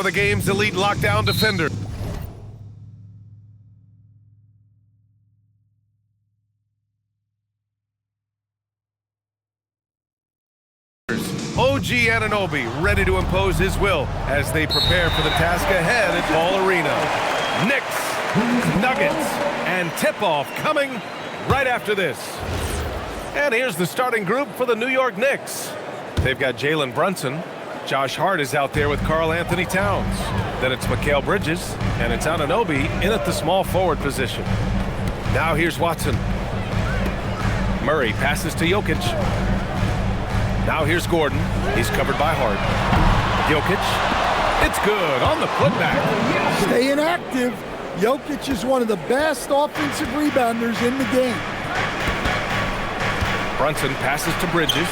the game's elite lockdown defender. OG Anunoby ready to impose his will as they prepare for the task ahead at Ball Arena. Knicks, Nuggets, and tip-off coming right after this. And here's the starting group for the New York Knicks. They've got Jalen Brunson. Josh Hart is out there with Karl Anthony Towns. Then it's Mikal Bridges, and it's Anunoby in at the small forward position. Now here's Watson. Murray passes to Jokic. Now here's Gordon. He's covered by Hart. Jokic. It's good on the putback. Staying active. Jokic is one of the best offensive rebounders in the game. Brunson passes to Bridges.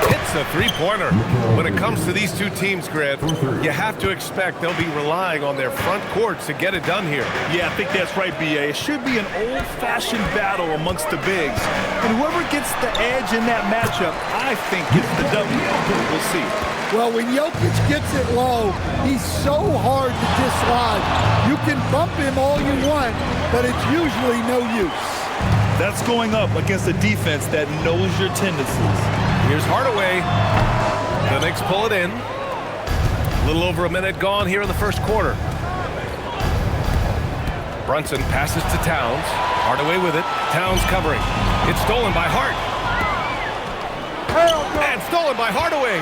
Hits a three-pointer. When it comes to these two teams, Grant, you have to expect they'll be relying on their front courts to get it done here. Yeah, I think that's right, B.A. It should be an old-fashioned battle amongst the bigs. And whoever gets the edge in that matchup, I think gets the W. We'll see. Well, when Jokic gets it low, he's so hard to dislodge. You can bump him all you want, but it's usually no use. That's going up against a defense that knows your tendencies. Here's Hardaway. The Knicks pull it in. A little over a minute gone here in the first quarter. Brunson passes to Towns. Hardaway with it. Towns covering. It's stolen by Hart. And stolen by Hardaway.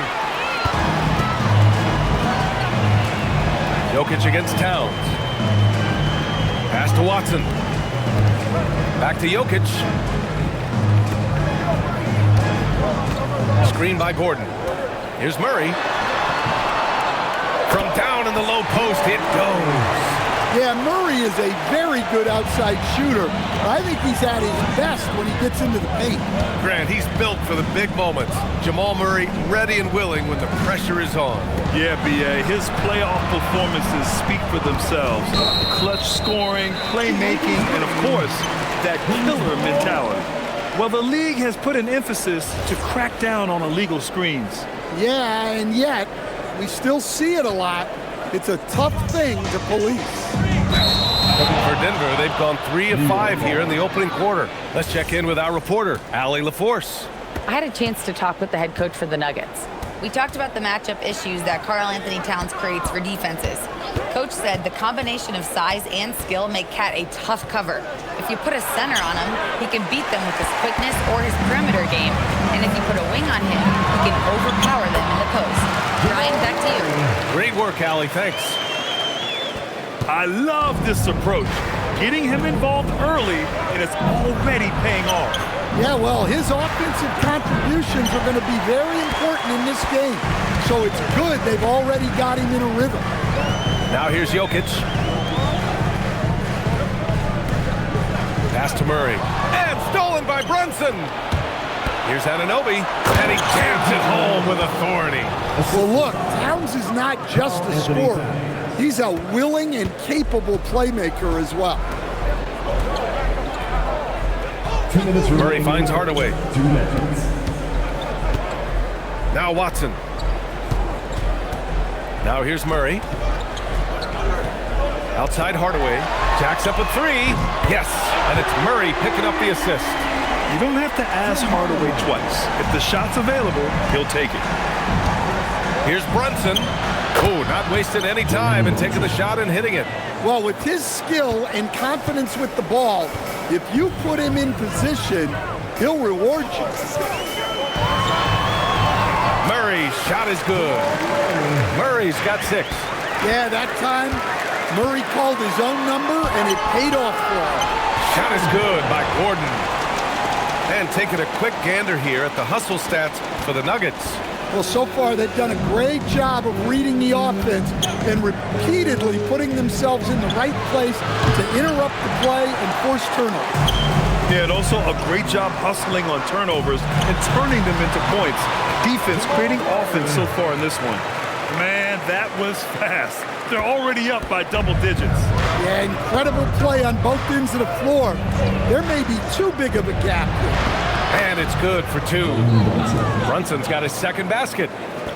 Jokic against Towns. Pass to Watson. Back to Jokic. Screen by Gordon. Here's Murray. From down in the low post, it goes. Yeah, Murray is a very good outside shooter. I think he's at his best when he gets into the paint. Grant, he's built for the big moments. Jamal Murray ready and willing when the pressure is on. Yeah, B.A., his playoff performances speak for themselves. Clutch scoring, playmaking, and of course, that killer mentality. Well, the league has put an emphasis to crack down on illegal screens. Yeah, and yet, we still see it a lot. It's a tough thing to police. For Denver, they've gone 3 of 5 here in the opening quarter. Let's check in with our reporter, Allie LaForce. I had a chance to talk with the head coach for the Nuggets. We talked about the matchup issues that Karl Anthony Towns creates for defenses. Coach said the combination of size and skill make Cat a tough cover. If you put a center on him, he can beat them with his quickness or his perimeter game. And if you put a wing on him, he can overpower them in the post. Ryan, back to you. Great work, Allie. Thanks. I love this approach. Getting him involved early, and it's already paying off. Yeah, well, his offensive contributions are going to be very important in this game. So it's good they've already got him in a rhythm. Now here's Jokic. Pass to Murray. And stolen by Brunson. Here's Anunoby. And he jams it home with authority. Well, look, Towns is not just a scorer. He's a willing and capable playmaker as well. Murray finds Hardaway. Now Watson. Now here's Murray. Outside Hardaway. Jacks up a 3. Yes, and it's Murray picking up the assist. You don't have to ask Hardaway twice. If the shot's available, he'll take it. Here's Brunson. Oh, not wasting any time and taking the shot and hitting it. Well, with his skill and confidence with the ball, if you put him in position, he'll reward you. Murray's shot is good. Murray's got 6. Yeah, that time, Murray called his own number, and it paid off for him. Shot is good by Gordon. And taking a quick gander here at the hustle stats for the Nuggets. Well, so far they've done a great job of reading the offense and repeatedly putting themselves in the right place to interrupt the play and force turnovers. Yeah, and also a great job hustling on turnovers and turning them into points. Defense creating offense so far in this one. Man, that was fast. They're already up by double digits. Yeah, incredible play on both ends of the floor. There may be too big of a gap here. And it's good for 2. Brunson's got his second basket.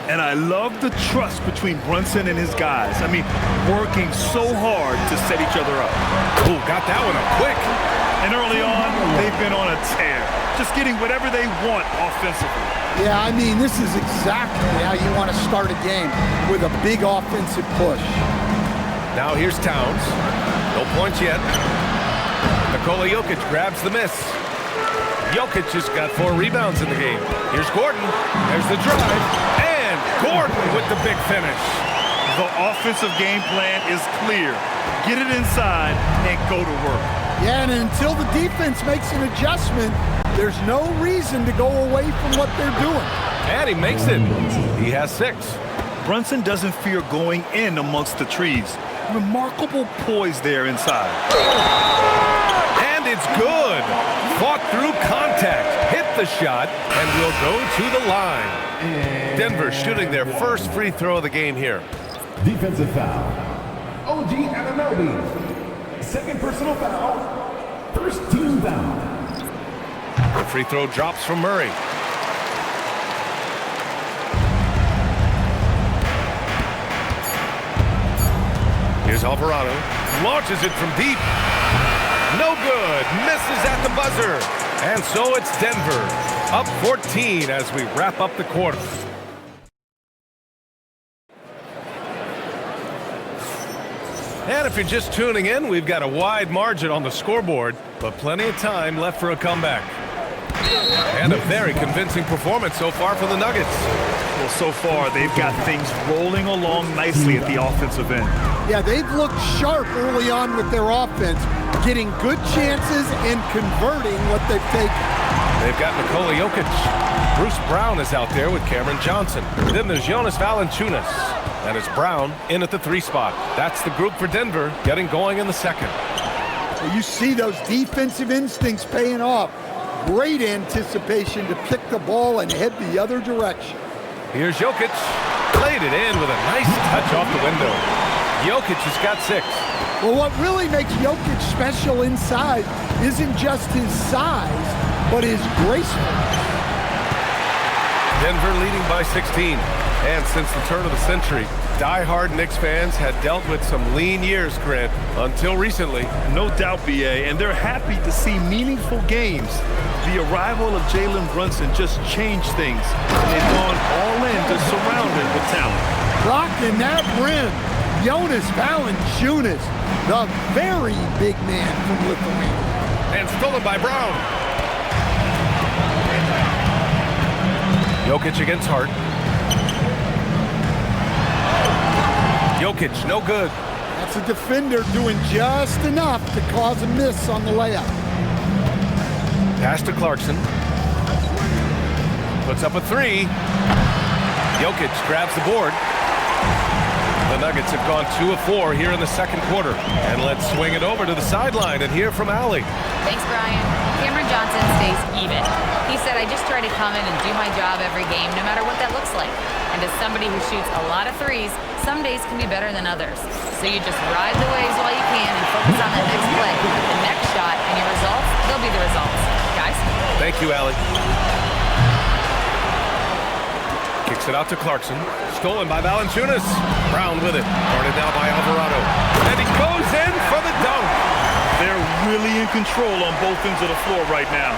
And I love the trust between Brunson and his guys. I mean, working so hard to set each other up. Ooh, got that one up quick. And early on, they've been on a tear, just getting whatever they want offensively. Yeah, I mean, this is exactly how you want to start a game, with a big offensive push. Now here's Towns. No points yet. Nikola Jokic grabs the miss. Jokic just got 4 rebounds in the game. Here's Gordon. There's the drive. And Gordon with the big finish. The offensive game plan is clear. Get it inside and go to work. Yeah, and until the defense makes an adjustment, there's no reason to go away from what they're doing. And he makes it. He has 6. Brunson doesn't fear going in amongst the trees. Remarkable poise there inside. And it's good. Fought through contact, hit the shot, and will go to the line. Denver shooting their first free throw of the game here. Defensive foul. OG Anunoby. Second personal foul. First team foul. The free throw drops from Murray. Here's Alvarado. Launches it from deep. No good. Misses at the buzzer. And so it's Denver up 14 as we wrap up the quarter. And if you're just tuning in, we've got a wide margin on the scoreboard, but plenty of time left for a comeback. And a very convincing performance so far for the Nuggets. Well, so far, they've got things rolling along nicely at the offensive end. Yeah, they've looked sharp early on with their offense, getting good chances and converting what they've taken. They've got Nikola Jokic. Bruce Brown is out there with Cameron Johnson. Then there's Jonas Valanciunas. And it's Brown in at the 3 spot. That's the group for Denver getting going in the second. Well, you see those defensive instincts paying off. Great anticipation to pick the ball and head the other direction. Here's Jokic. Laid it in with a nice touch off the window. Jokic has got 6. Well, what really makes Jokic special inside isn't just his size, but his gracefulness. Denver leading by 16. And since the turn of the century, die-hard Knicks fans had dealt with some lean years, Grant, until recently. No doubt, BA, and they're happy to see meaningful games. The arrival of Jalen Brunson just changed things. They've gone all in to surround him with talent. Rocking that rim, Jonas Valanciunas, the very big man from Lithuania. And stolen by Brown. Jokic against Hart. Jokic, no good. That's a defender doing just enough to cause a miss on the layup. Pass to Clarkson. Puts up a 3. Jokic grabs the board. The Nuggets have gone 2 of 4 here in the second quarter. And let's swing it over to the sideline and hear from Allie. Thanks, Brian. Cameron Johnson stays even. He said, I just try to come in and do my job every game, no matter what that looks like. And as somebody who shoots a lot of threes, some days can be better than others. So you just ride the waves while you can and focus on that next play, the next shot, and your results, they'll be the results. Guys? Thank you, Allie. Kicks it out to Clarkson. Stolen by Valanciunas. Brown with it. Guarded now by Alvarado. And he goes in for the dunk. They're really in control on both ends of the floor right now,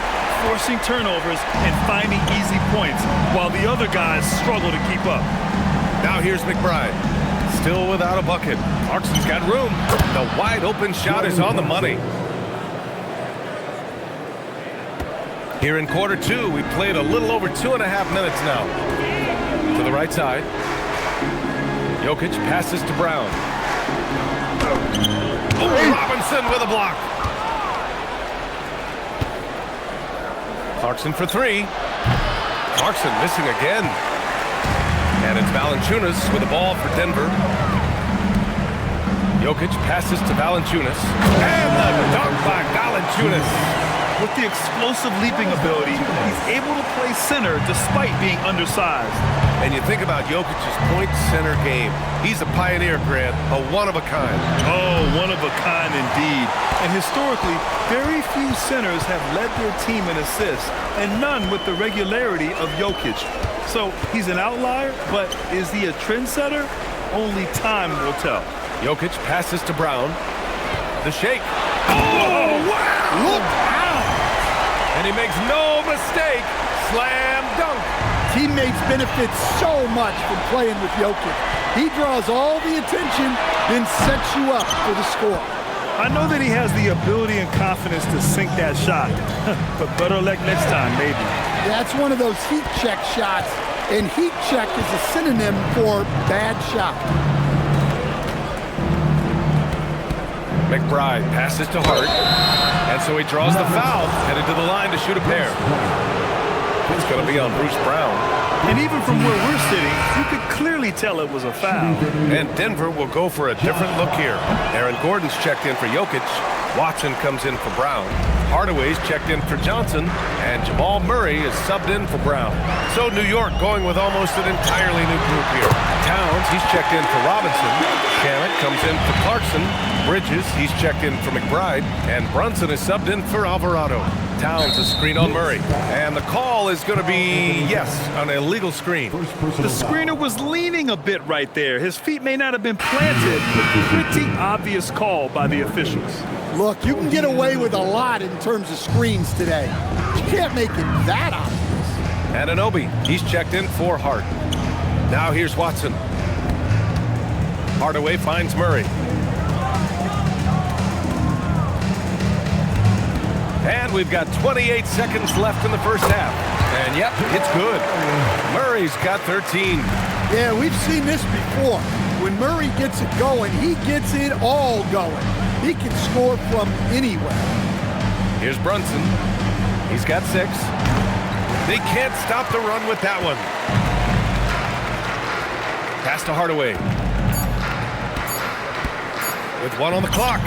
forcing turnovers and finding easy points while the other guys struggle to keep up. Now here's McBride. Still without a bucket. Clarkson's got room. The wide open shot is on the money. Here in quarter 2, we played a little over 2.5 minutes now. To the right side. Jokic passes to Brown. Oh, Robinson with a block. Clarkson for 3. Clarkson missing again. And it's Valanciunas with the ball for Denver. Jokic passes to Valanciunas. And the dunk by Valanciunas. With the explosive leaping ability, he's able to play center despite being undersized. And you think about Jokic's point center game. He's a pioneer, Grant, a one-of-a-kind. Oh, one-of-a-kind indeed. And historically, very few centers have led their team in assists, and none with the regularity of Jokic. So he's an outlier, but is he a trendsetter? Only time will tell. Jokic passes to Brown. The shake. Oh, wow! Look out! And he makes no mistake. Slam dunk. Teammates benefit so much from playing with Jokic. He draws all the attention, then sets you up for the score. I know that he has the ability and confidence to sink that shot, but better luck next time, maybe. That's one of those heat check shots, and heat check is a synonym for bad shot. McBride passes to Hart, and so he draws the foul, headed to the line to shoot a pair. It's going to be on Bruce Brown. And even from where we're sitting, you could clearly tell it was a foul. And Denver will go for a different look here. Aaron Gordon's checked in for Jokic. Watson comes in for Brown. Hardaway's checked in for Johnson. And Jamal Murray is subbed in for Brown. So New York going with almost an entirely new group here. Towns, he's checked in for Robinson. Shannon comes in for Clarkson. Bridges, he's checked in for McBride. And Brunson is subbed in for Alvarado. Towns, a screen on Murray. And the call is going to be, yes, an illegal screen. The screener was leaning a bit right there. His feet may not have been planted. Pretty obvious call by the officials. Look, you can get away with a lot in terms of screens today. You can't make it that obvious. Anunoby, he's checked in for Hart. Now here's Watson. Hardaway finds Murray. And we've got 28 seconds left in the first half. And yep, it's good. Murray's got 13. Yeah, we've seen this before. When Murray gets it going, he gets it all going. He can score from anywhere. Here's Brunson. He's got 6. They can't stop the run with that one. Pass to Hardaway. With 1 on the clock.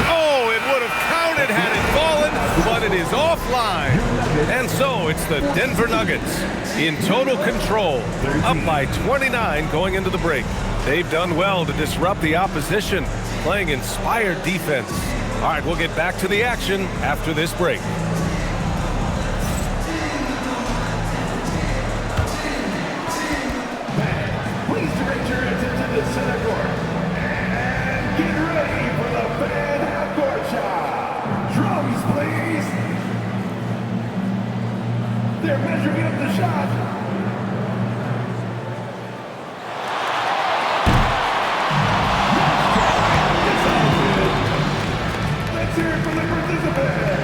Oh, it would have counted had it fallen, but it is offline. And so it's the Denver Nuggets in total control, up by 29 going into the break. They've done well to disrupt the opposition, playing inspired defense. All right, we'll get back to the action after this break. Please direct your attention to center court. And get ready for the fan half-court shot. Drums, please. They're measuring up the shot. Let's hear it for the participants.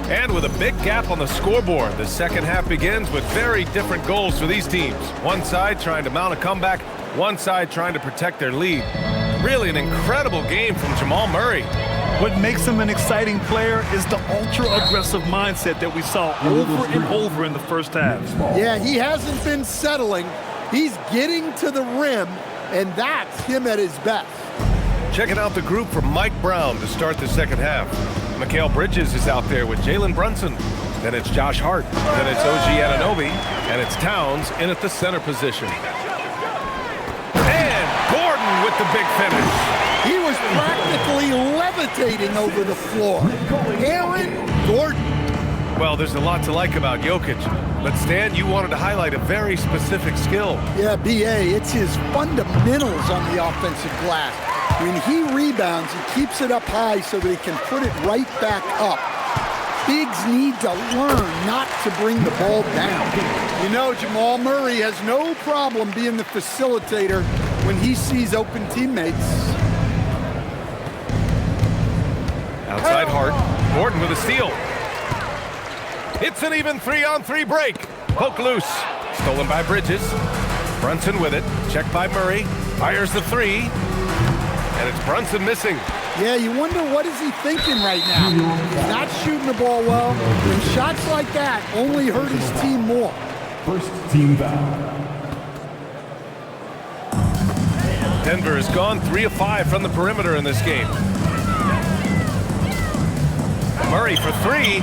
And with a big gap on the scoreboard, the second half begins with very different goals for these teams. One side trying to mount a comeback, one side trying to protect their lead. Really an incredible game from Jamal Murray. What makes him an exciting player is the ultra-aggressive mindset that we saw over and over in the first half. Yeah, he hasn't been settling. He's getting to the rim, and that's him at his best. Checking out the group for Mike Brown to start the second half. Mikal Bridges is out there with Jalen Brunson. Then it's Josh Hart. Then it's OG Anunoby. And it's Towns in at the center position. And Gordon with the big finish. He was practically levitating over the floor. Aaron Gordon. Well, there's a lot to like about Jokic. But Stan, you wanted to highlight a very specific skill. Yeah, B.A., it's his fundamentals on the offensive glass. When he rebounds, he keeps it up high so that he can put it right back up. Bigs need to learn not to bring the ball down. You know, Jamal Murray has no problem being the facilitator when he sees open teammates. Outside Hart. Gordon with a steal. It's an even 3-on-3 break. Poke loose. Stolen by Bridges. Brunson with it. Checked by Murray. Fires the three. And it's Brunson missing. Yeah, you wonder what is he thinking right now. He's not shooting the ball well, and shots like that only hurt his team more. First team foul. Denver has gone 3 of 5 from the perimeter in this game. Murray for three.